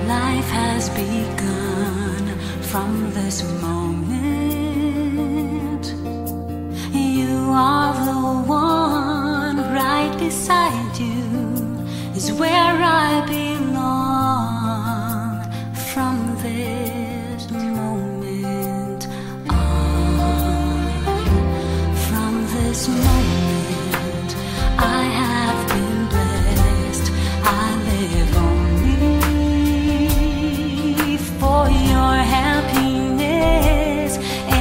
Life has begun from this moment. You are the one, right beside you is where I belong. From this moment on, from this moment I have been blessed. I live only for your happiness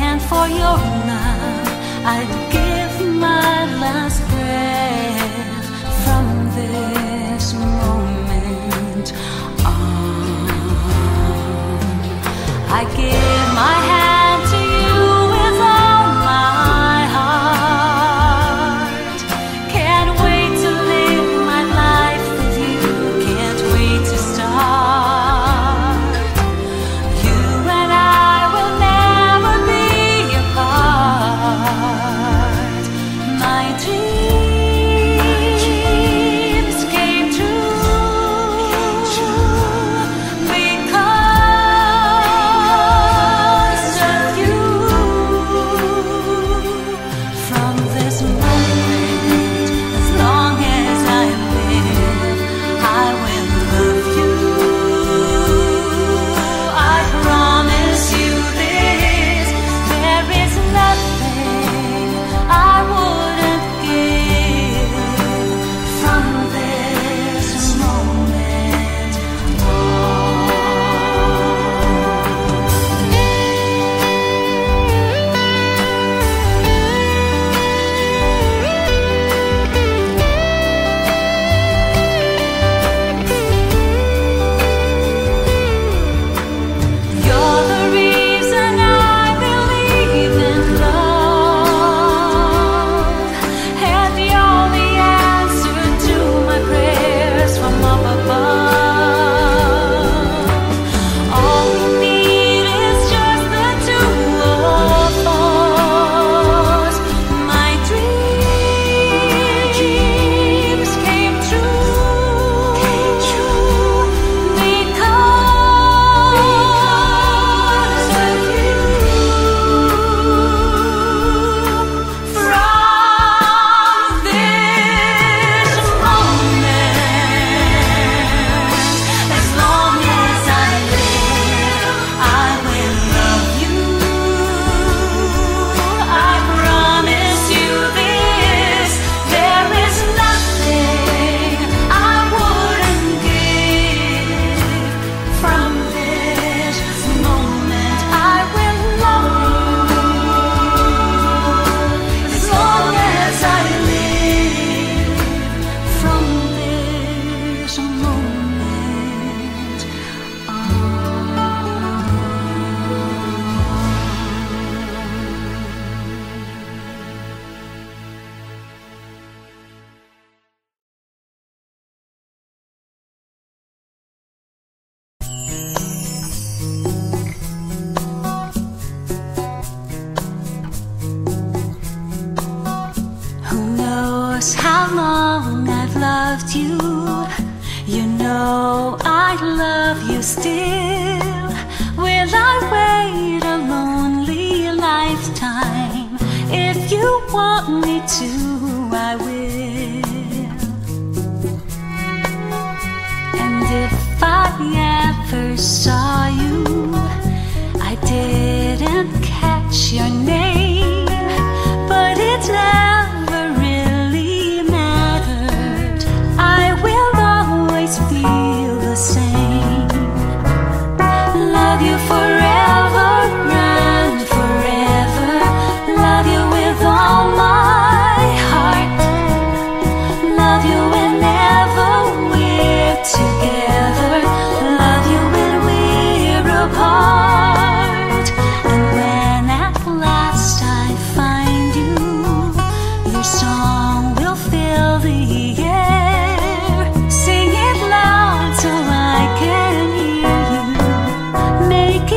and for your love. I'd give my last breath. From this moment on, I give my hand to you with all my heart. Can't wait to live my life with you. Can't wait to start. You and I will never be apart. My dreams came true because of you. From this moment, as long as I live, I will love you. I promise you this, there is nothing I wouldn't give. From this moment on. You're the reason I believe in love, and you're the answer to my prayers from up above. All we need is just the two of us. My dreams came true because of you. From this moment, as long as I live, I will love you. I promise you this, there is nothing I wouldn't give. From this moment I will love you, as long as I live. From this moment Who knows how long I've loved you? You know I love you still. Will I wait a lonely lifetime? If you want me to, I will. And if I ever saw you, I didn't catch your name, but it never really mattered. I will always feel the same. Love you forever and forever. Love you with all my heart. Love you whenever we're together. Love you when we're apart. And when at last I find you, your song will fill the air. Sing it loud so I can hear you. Make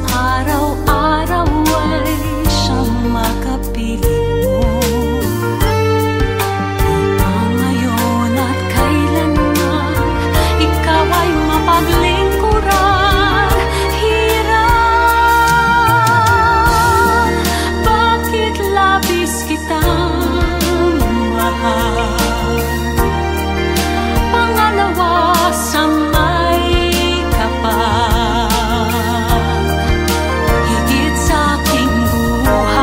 araw-araw ay siyang makapiling mo. Upang ngayon at kailanman ikaw ay mapaglingkuran. Hirap, bakit labis kitang mahal? Pangalawa sa may kapal, higit sa aking buhay.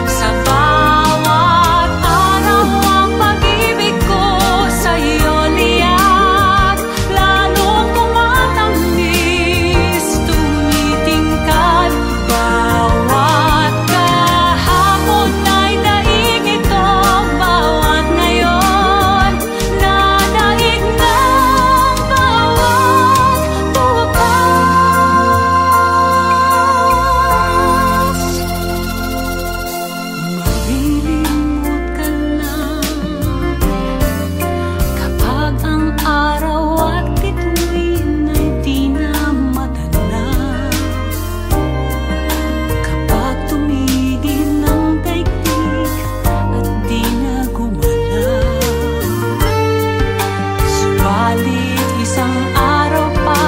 Sa bawat araw ang pag-ibig ko sa'yo liyak, lalong tumatamis, tumitingkad. Bawat kahapon ay daig ito, bawat ngayon nadaig ng bawat bukas. Malilimot ka lang kapag ang araw at bituin ay di na matanaw. Kapag tumigil ang daigdig at di na gumalaw. Subalit isang araw pa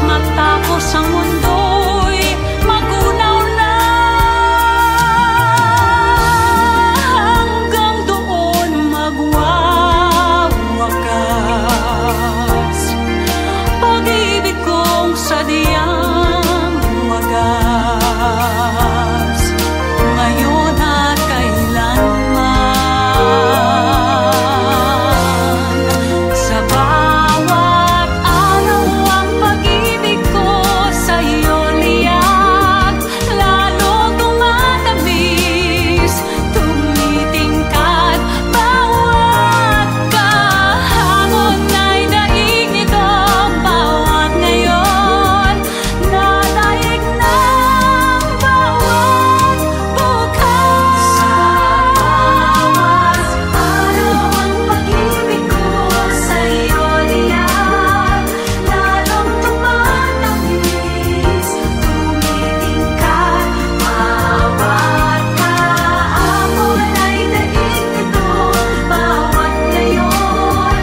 matapos ang mundo'y magunaw na. Hanggang doon magwawakas pag-ibig kong sadyang wagas. Ngayon at kailanman, sa bawat araw ang pag-ibig ko sa'yo liyak, lalong tumatamis, tumitingkad. Bawat kahapon ay daig nito, bawat ngayon nadaig ng bawat bukas. Sa bawat araw ang pag-ibig ko sa'yo liyak, lalong tumatamis, tumitingkad. Bawat kahapon ay daig nito, bawat ngayon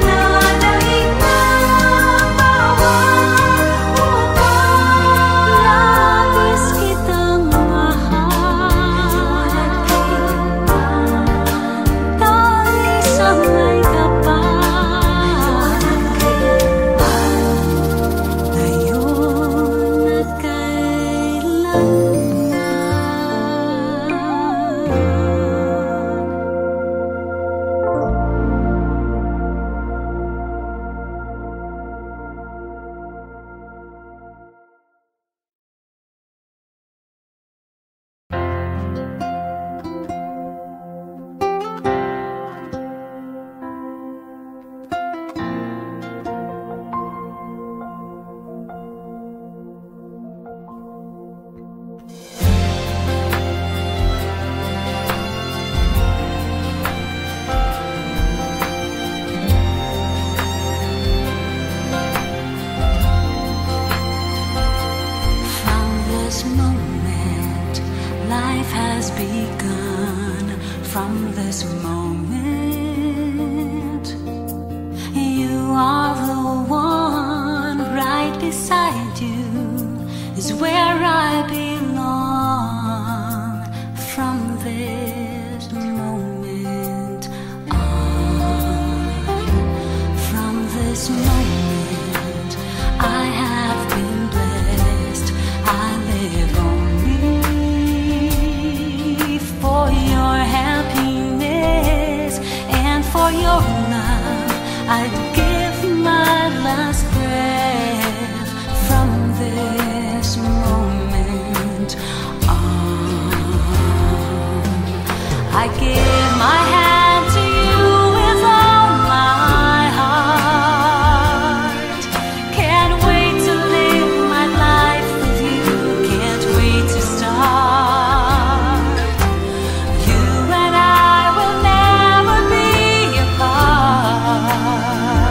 nadaig ng bawat bukas. Labis kitang mahal, tamis ang may kapal. Ngayon at from this moment, life has begun. From this moment, you are the one. Right beside you is where I belong. From this moment on, from this moment, I have been blessed. I live only for your happiness and for your love. I'd give my last breath. From this moment on, I give my hand to you with all my heart. Can't wait to live my life with you. Can't wait to start. You and I will never be apart.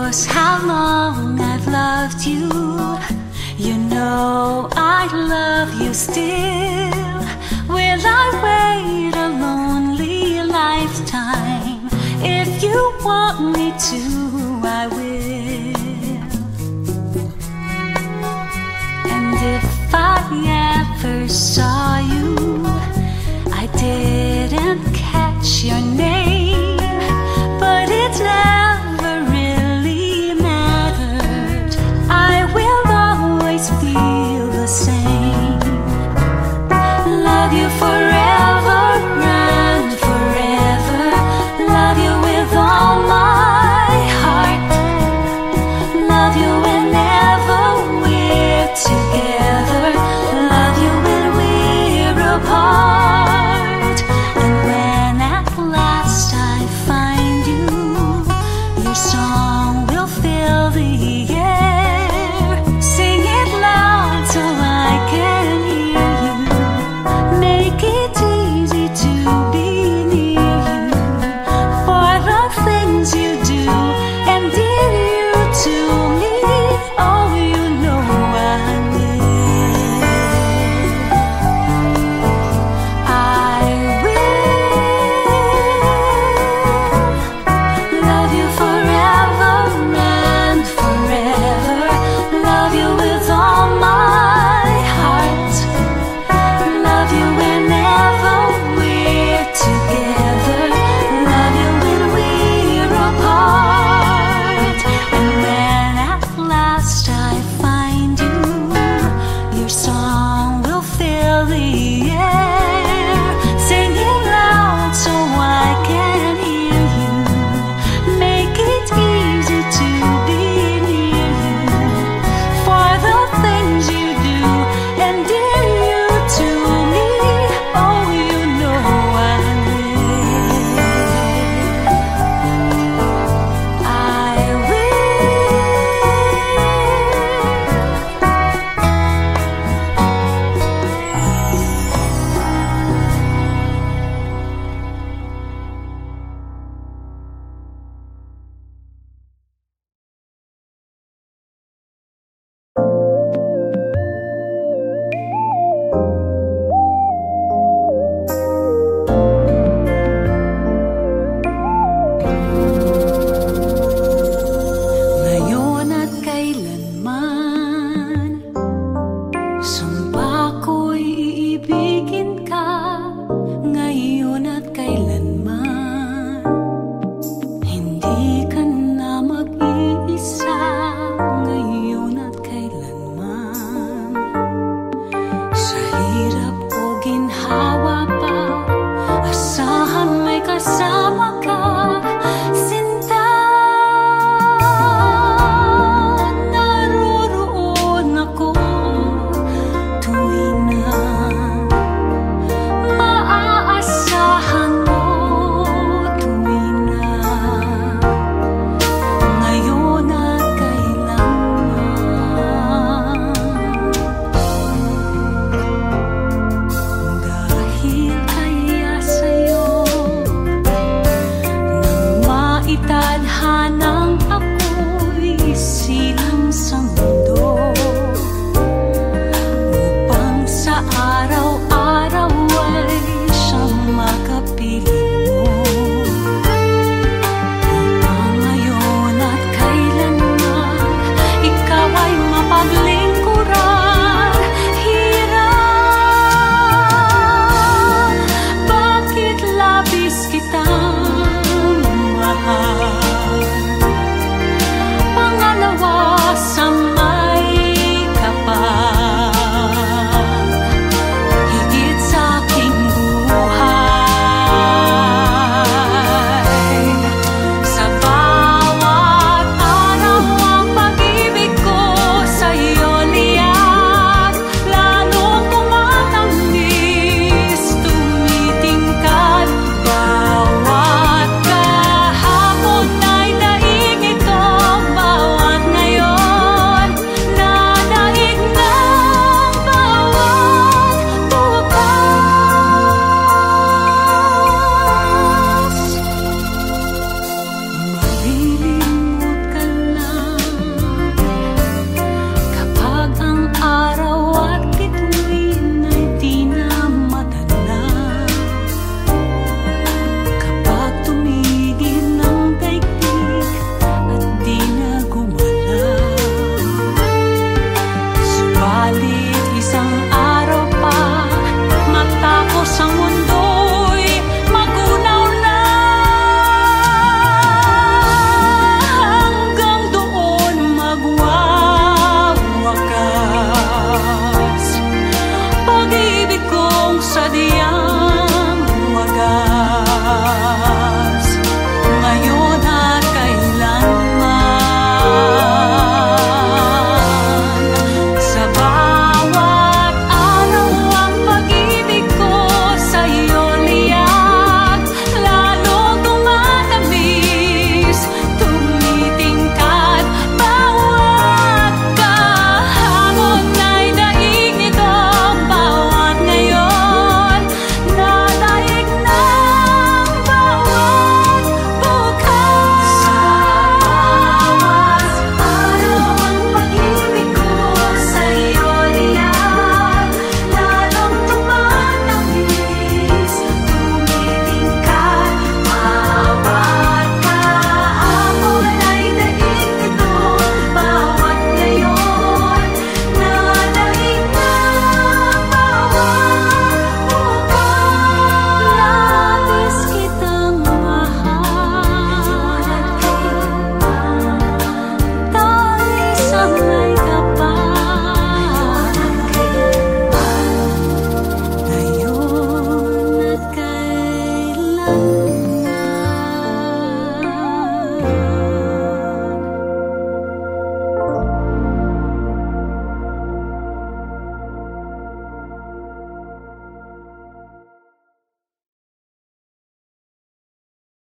knows how long I've loved you. You know I love you still. Will I wait